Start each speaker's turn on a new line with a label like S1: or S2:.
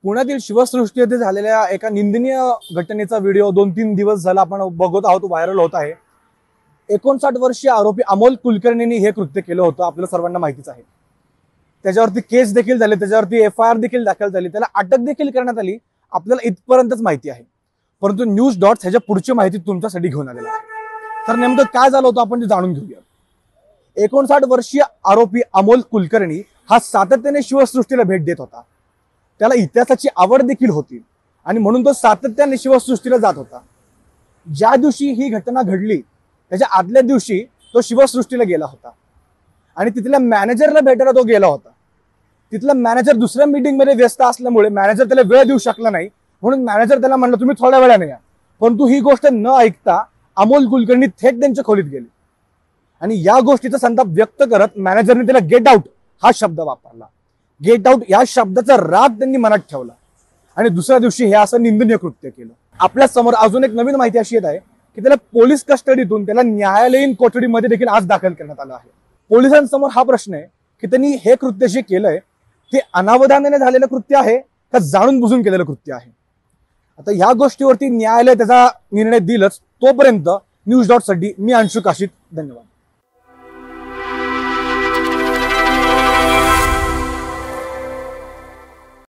S1: पुण्यातील शिवसृष्टी येथे झालेल्या एका निंदनीय घटनेचा व्हिडिओ 2-3 दिवस झाला आपण बघत आहोत, व्हायरल होत आहे। 59 वर्षीय आरोपी अमोल कुलकर्णींनी हे कृत्य केलं होतं, आपल्याला सर्वांना माहितीच आहे। त्याच्यावरती केस देखील झाले, त्याच्यावरती FIR देखील दाखल झाली, त्याला अटक देखील करण्यात आली, आपल्याला इथपर्यंतच माहिती आहे। परंतु न्यूज डॉट्स ह्याच्या पुढची माहिती तुमच्यासाठी घेऊन आलेला आहे। तर नेमकं काय झालं होतं आपण ते जाणून घेऊया। 59 वर्षीय आरोपी अमोल कुलकर्णी हा सातत्याने शिवसृष्टीला भेट देत होता। त्याला इतिहासाची आवड देखील होती आणि म्हणून तो सातत्याने शिवसृष्टीला जात होता। ज्या दिवशी ही घटना घडली त्याच्या आदल्या दिवशी तो शिवसृष्टीला गेला होता आणि तिथल्या मॅनेजरला भेटायला तो गेला होता। तिथला मॅनेजर दुसऱ्या मीटिंग मध्ये व्यस्त असल्यामुळे मॅनेजर त्याला वेळ देऊ शकला नाही, म्हणून मॅनेजर त्याला म्हणलं तुम्ही थोड्या वेळाने या। परंतु ही गोष्ट न ऐकता अमोल कुलकर्णी थेट त्यांच्या खोलीत गेले आणि या गोष्टीचा संताप व्यक्त करत मॅनेजरने त्याला गेट आउट हा शब्द वापरला। गेट आउट या शब्दाचा राग त्यांनी मनात ठेवला आणि दुसऱ्या दिवशी हे असं निंदनीय कृत्य केलं। आपल्या समोर अजून एक नवीन माहिती अशी येत आहे की त्याला पोलीस कस्टडीतून त्याला न्यायालयीन कोठडीमध्ये देखील आज दाखल करण्यात आलं आहे। पोलिसांसमोर हा प्रश्न आहे की त्यांनी हे कृत्य जे केलंय ते अनावधानाने झालेलं कृत्य आहे का जाणून बुजून केलेलं कृत्य आहे। आता ह्या गोष्टीवरती न्यायालय त्याचा निर्णय दिलंच। तोपर्यंत न्यूज डॉट साठी मी अंशु काशीत, धन्यवाद।